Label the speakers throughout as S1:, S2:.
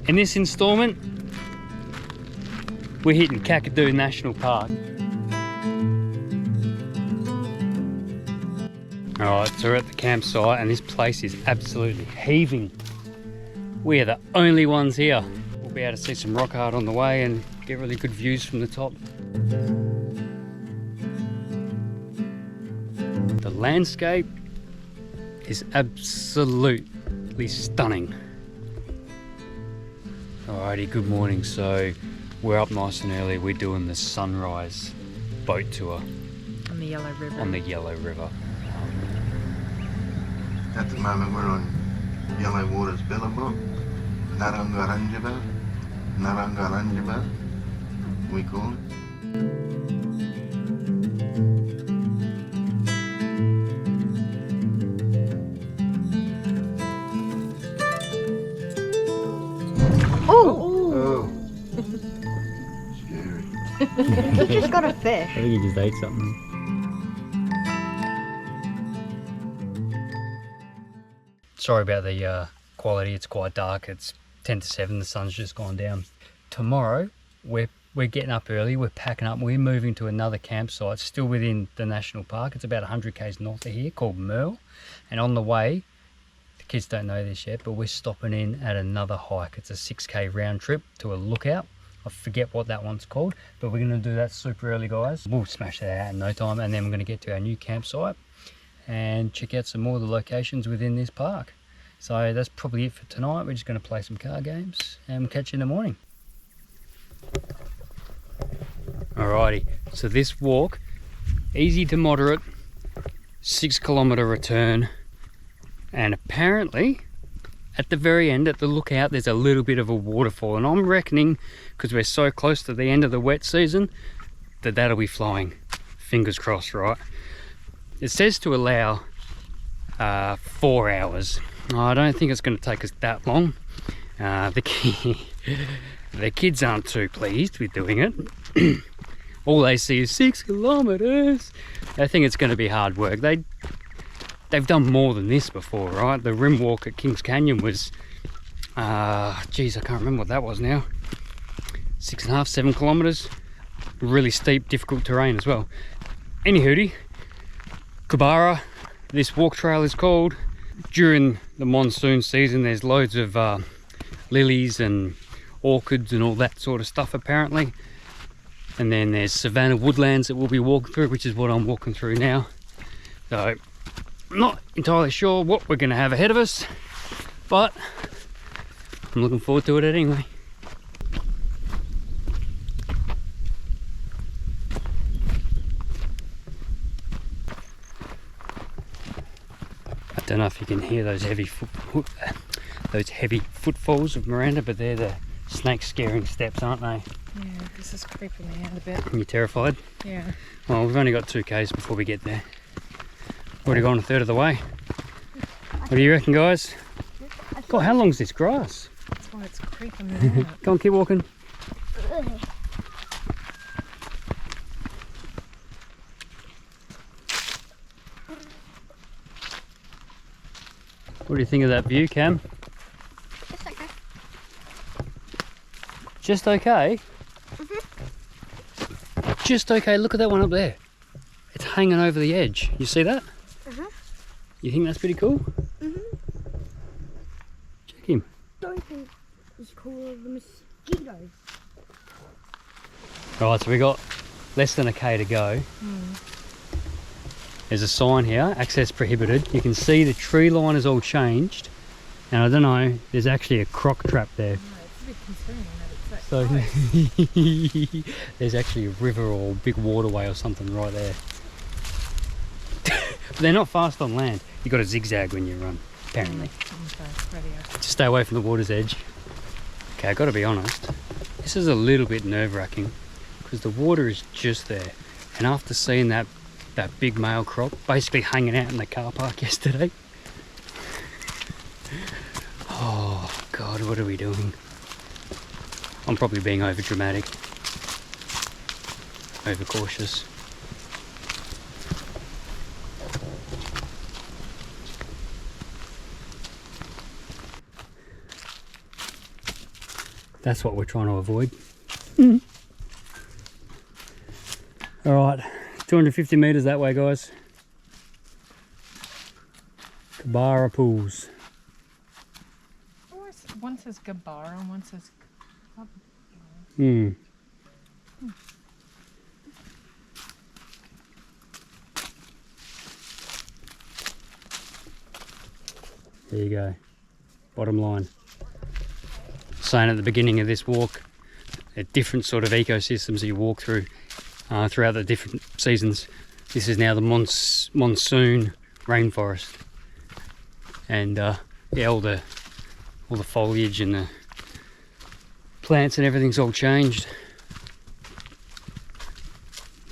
S1: In this instalment, we're hitting Kakadu National Park. Alright, so we're at the campsite and this place is absolutely heaving. We are the only ones here. We'll be able to see some rock art on the way and get really good views from the top. The landscape is absolutely stunning. Alrighty, good morning. So we're up nice and early. We're doing the sunrise boat tour.
S2: On the Yellow River.
S1: On the Yellow River.
S3: At the moment we're on Yellow Water's Billabong, Narangaranjaba, we call it.
S2: Oh!
S3: Scary.
S2: He just got a fish.
S1: I think he just ate something. Sorry about the quality, it's quite dark. It's 10 to 7, the sun's just gone down. Tomorrow, we're getting up early, we're packing up, we're moving to another campsite, still within the national park. It's about 100 k's north of here, called Merle. And on the way, the kids don't know this yet, but we're stopping in at another hike. It's a 6k round trip to a lookout. I forget what that one's called, but we're gonna do that super early, guys. We'll smash that out in no time, and then we're gonna get to our new campsite and check out some more of the locations within this park. So that's probably it for tonight. We're just going to play some card games and we'll catch you in the morning. Alrighty, so this walk, easy to moderate, 6 kilometre return, and apparently at the very end, at the lookout, there's a little bit of a waterfall, and I'm reckoning, because we're so close to the end of the wet season, that that'll be flowing. Fingers crossed, right? It says to allow 4 hours. I don't think it's going to take us that long. The kids aren't too pleased with doing it. All they see is 6 kilometres. They think it's going to be hard work. They've done more than this before, right? The rim walk at Kings Canyon was, geez, I can't remember what that was now. 6.5, 7 kilometres. Really steep, difficult terrain as well. Anywho, Ubirr, this walk trail is called. During the monsoon season, there's loads of lilies and orchids and all that sort of stuff apparently. And then there's savanna woodlands that we'll be walking through, which is what I'm walking through now. So I'm not entirely sure what we're going to have ahead of us, but I'm looking forward to it anyway. I don't know if you can hear those heavy footfalls of Miranda, but they're the snake scaring steps, aren't they?
S2: Yeah, this is creeping me out a bit.
S1: Are you terrified?
S2: Yeah.
S1: Well, we've only got 2 k's before we get there. Already gone a third of the way. What do you reckon, guys? God, how long's this grass?
S2: That's why it's creeping me out.
S1: Go on, keep walking. What do you think of that view, Cam?
S4: Just okay.
S1: Just okay? Just okay. Look at that one up there. It's hanging over the edge. You see that? You think that's pretty cool? Check him.
S4: Don't think it's called the mosquitoes.
S1: Right, so we got less than a k to go. There's a sign here, access prohibited. You can see the tree line is all changed, and I don't know, there's actually a croc trap there.
S2: No, it's a bit concerning that it's that close.
S1: So there's actually a river or a big waterway or something right there. But they're not fast on land. You've got to zigzag when you run, apparently. Just stay away from the water's edge. Okay, I've got to be honest, this is a little bit nerve-wracking because the water is just there, and after seeing that big male croc basically hanging out in the car park yesterday. Oh God, what are we doing? I'm probably being over dramatic, over cautious. That's what we're trying to avoid. All right, 250 meters that way, guys. Kabara pools.
S2: One says Gabar and one says.
S1: Hmm. There you go. Bottom line. Saying at the beginning of this walk, different sort of ecosystems that you walk through throughout the different seasons. This is now the monsoon rainforest, and yeah, all the foliage and the plants and everything's all changed.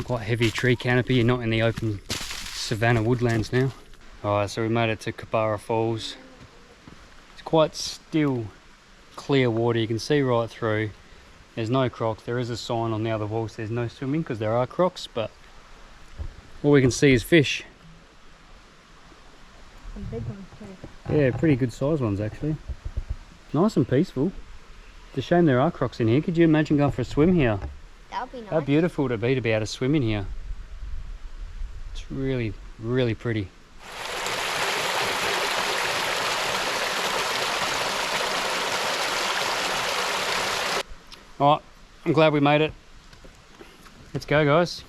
S1: Quite heavy tree canopy. You're not in the open savanna woodlands now. Alright, so we made it to Kabara Falls. It's quite still, clear water. You can see right through. There's no crocs. There is a sign on the other wall that says no swimming because there are crocs, but all we can see is fish.
S4: Some big ones too.
S1: Yeah, pretty good sized ones actually. Nice and peaceful. It's a shame there are crocs in here. Could you imagine going for a swim here?
S4: That would be nice.
S1: How beautiful to be able to swim in here. It's really, really pretty. Alright, I'm glad we made it. Let's go, guys.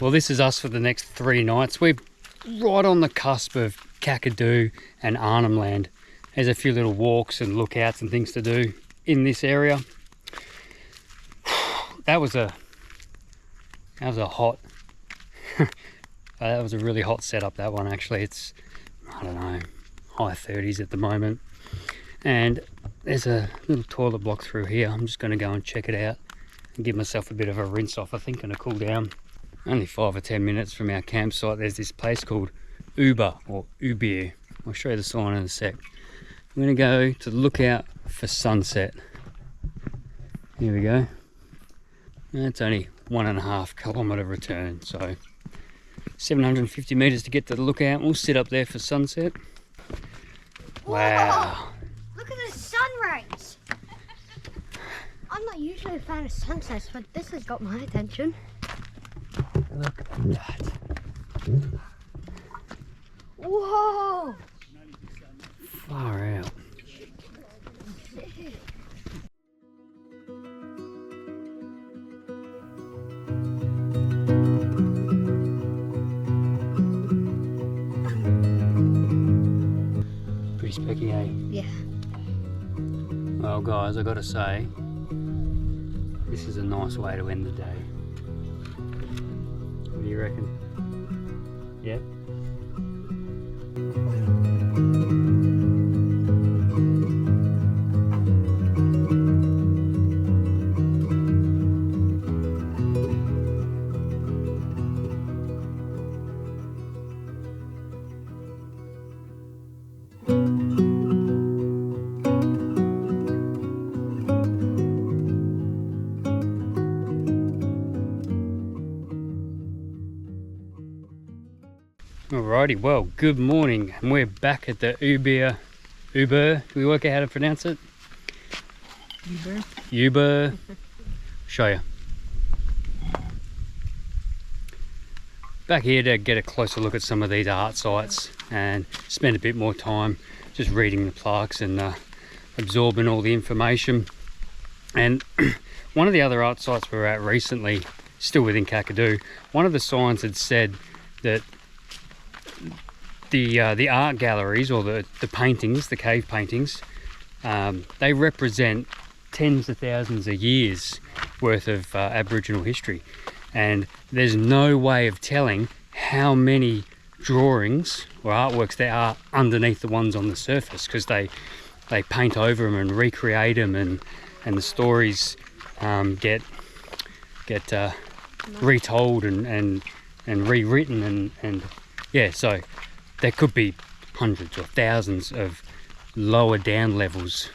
S1: Well, this is us for the next 3 nights. We're right on the cusp of Kakadu and Arnhem Land. There's a few little walks and lookouts and things to do in this area. That was a hot that was a really hot setup, that one actually. It's, I don't know, high 30s at the moment. And there's a little toilet block through here. I'm just going to go and check it out and give myself a bit of a rinse off, I think, and a cool down. Only 5 or 10 minutes from our campsite, there's this place called Ubirr or Ubirr. I'll show you the sign in a sec. I'm going to go to the lookout for sunset. Here we go. It's only 1.5 kilometre return, so 750 metres to get to the lookout. We'll sit up there for sunset. Wow.
S4: Whoa, look at the sun rays. I'm not usually a fan of sunsets, but this has got my attention.
S1: Look at that.
S4: Whoa!
S1: Far out. Pretty specky, eh?
S4: Yeah.
S1: Well, guys, I gotta say, this is a nice way to end the day. What do you reckon? Yeah? Alrighty, well, good morning, and we're back at the Ubirr. Can we work out how to pronounce it?
S2: Ubirr.
S1: Ubirr. Show you. Back here to get a closer look at some of these art sites and spend a bit more time just reading the plaques and absorbing all the information. And one of the other art sites we were at recently, still within Kakadu, one of the signs had said that the art galleries, or the paintings, the cave paintings, they represent tens of thousands of years worth of Aboriginal history. and there's no way of telling how many drawings or artworks there are underneath the ones on the surface, because they paint over them and recreate them, and the stories get retold and rewritten, and yeah, so there could be hundreds or thousands of lower down levels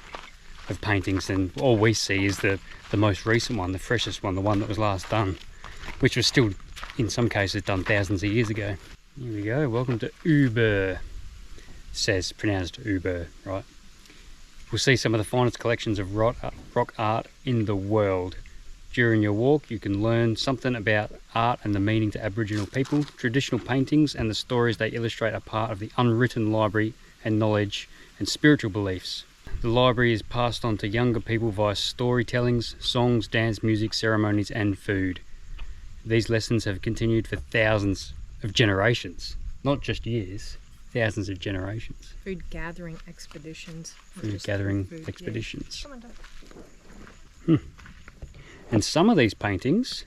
S1: of paintings, and all we see is the most recent one, the freshest one, the one that was last done, which was still in some cases done thousands of years ago. Here we go. Welcome to Ubirr. Says pronounced Ubirr, right? We'll see some of the finest collections of rock art in the world. During your walk, you can learn something about art and the meaning to Aboriginal people. Traditional paintings and the stories they illustrate are part of the unwritten library and knowledge and spiritual beliefs. The library is passed on to younger people via storytellings, songs, dance, music, ceremonies, and food. These lessons have continued for thousands of generations, not just years, thousands of generations.
S2: Food gathering expeditions.
S1: Food gathering expeditions.
S2: Yeah.
S1: And some of these paintings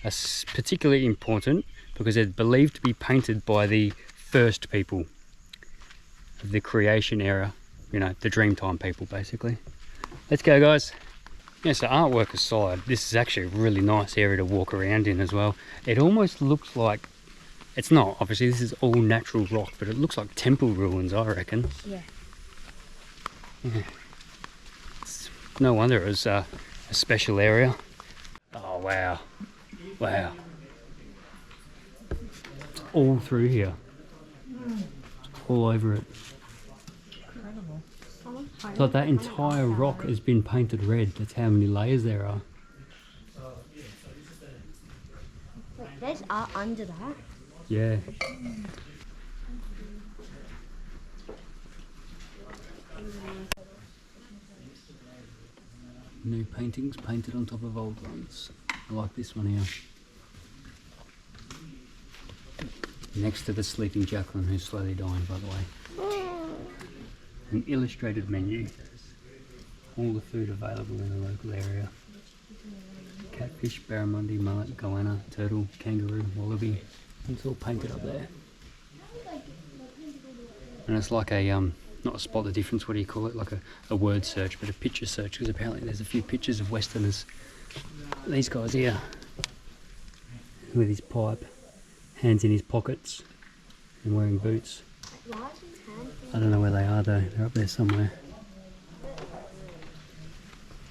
S1: are particularly important because they're believed to be painted by the first people of the creation era, you know, the Dreamtime people, basically. Let's go, guys. Yeah, so artwork aside, this is actually a really nice area to walk around in as well. It almost looks like, it's not, obviously this is all natural rock, but it looks like temple ruins, I reckon.
S4: Yeah.
S1: It's no wonder it was a special area. Oh, wow. Wow. It's all through here. All over it.
S2: Incredible.
S1: It's like that entire rock has been painted red. That's how many layers there are.
S4: Wait, there's art under that.
S1: Yeah. New paintings painted on top of old ones. I like this one here. Next to the sleeping Jacqueline, who's slowly dying, by the way. An illustrated menu. All the food available in the local area. Catfish, barramundi, mullet, goanna, turtle, kangaroo, wallaby. It's all painted up there. And it's like a, not a spot the difference, what do you call it? Like a word search, but a picture search, because apparently there's a few pictures of Westerners. These guys here, with his pipe, hands in his pockets, and wearing boots. I don't know where they are though, they're up there somewhere.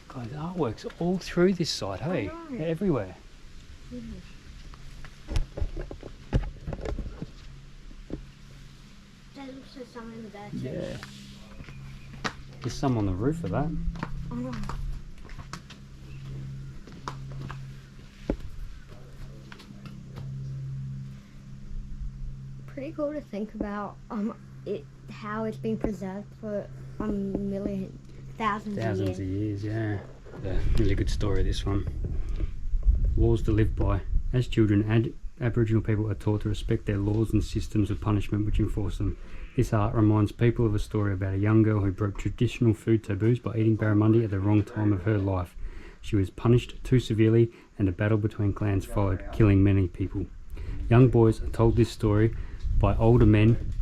S1: God, the artwork's all through this site, hey? They're everywhere.
S4: There's also some in there.
S1: Yeah. There's some on the roof of that.
S4: Oh no. Pretty cool to think about how it's been preserved for thousands
S1: Thousands of years, yeah. A really good story, this one. Laws to live by. As children, Aboriginal people are taught to respect their laws and systems of punishment which enforce them. This art reminds people of a story about a young girl who broke traditional food taboos by eating barramundi at the wrong time of her life. She was punished too severely and a battle between clans followed, killing many people. Young boys are told this story by older men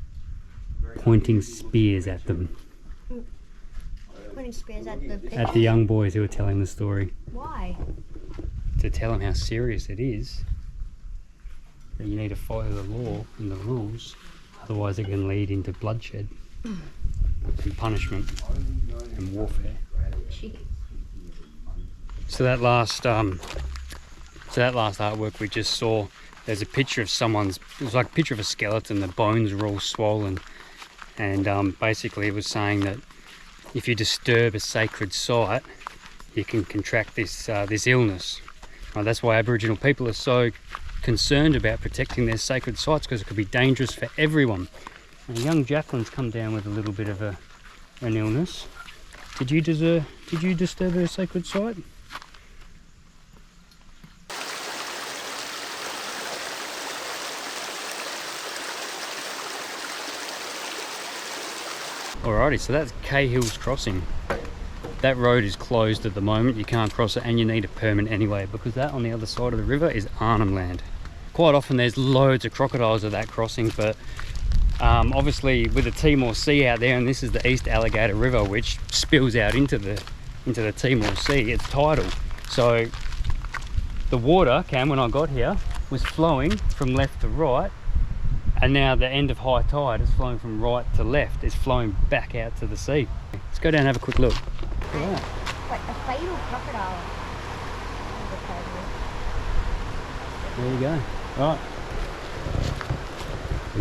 S1: pointing spears at them.
S4: Pointing spears at the
S1: At the young boys who are telling the story.
S4: Why?
S1: To tell them how serious it is. That you need to follow the law and the rules, otherwise it can lead into bloodshed and punishment and warfare. So that last artwork we just saw, there's a picture of it was like a picture of a skeleton, the bones were all swollen, and basically it was saying that if you disturb a sacred site, you can contract this illness. That's why Aboriginal people are so concerned about protecting their sacred sites, because it could be dangerous for everyone. And young Jacqueline's come down with a little bit of an illness. Did you disturb her sacred site? Alrighty, so that's Cahills Crossing. that road is closed at the moment. You can't cross it, and you need a permit anyway, because that on the other side of the river is Arnhem Land. Quite often there's loads of crocodiles at that crossing, but obviously with the Timor Sea out there, and this is the East Alligator River, which spills out into the Timor Sea, it's tidal. So the water, Cam, when I got here, was flowing from left to right, and now the end of high tide is flowing from right to left. It's flowing back out to the sea. Let's go down and have a quick look. Look at that.
S4: Like a fatal crocodile.
S1: There you go. Right.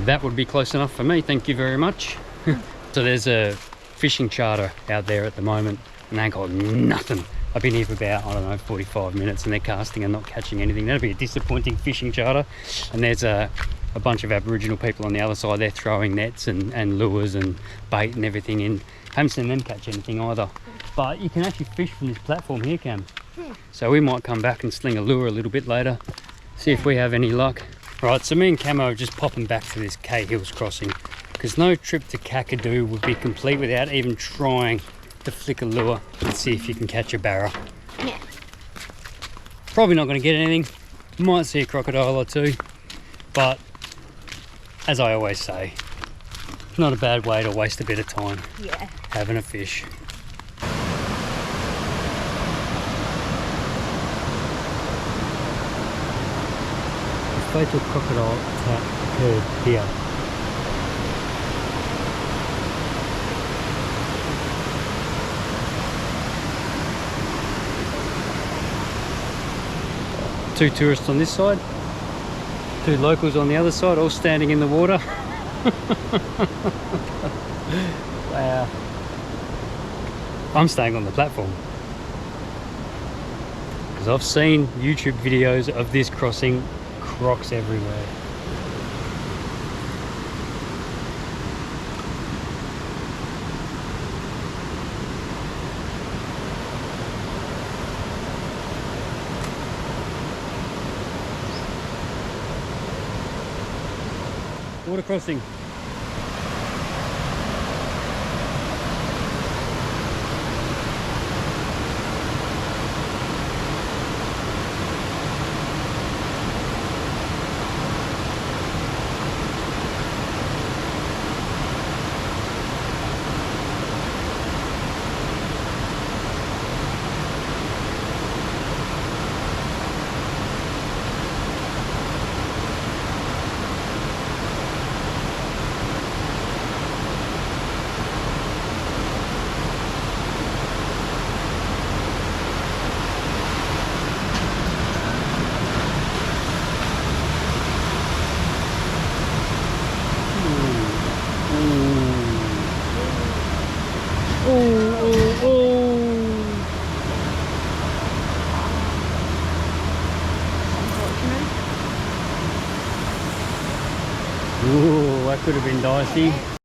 S1: That would be close enough for me, thank you very much. So there's a fishing charter out there at the moment, and they got nothing. I've been here for about, I don't know, 45 minutes, and they're casting and not catching anything. That'd be a disappointing fishing charter. And there's a bunch of Aboriginal people on the other side. They're throwing nets and lures and bait and everything in. Haven't seen them catch anything either. But you can actually fish from this platform here, Cam. So we might come back and sling a lure a little bit later, see if we have any luck. Right, so me and Camo are just popping back to this Cahills Crossing, because no trip to Kakadu would be complete without even trying to flick a lure and see if you can catch a barra.
S4: Yeah.
S1: Probably not going to get anything. Might see a crocodile or two, but as I always say, not a bad way to waste a bit of time having a fish. A fatal crocodile attack occurred here. Two tourists on this side, two locals on the other side, all standing in the water. Wow. I'm staying on the platform, because I've seen YouTube videos of this crossing, crocs everywhere. Water crossing. Ooh, that could have been dicey.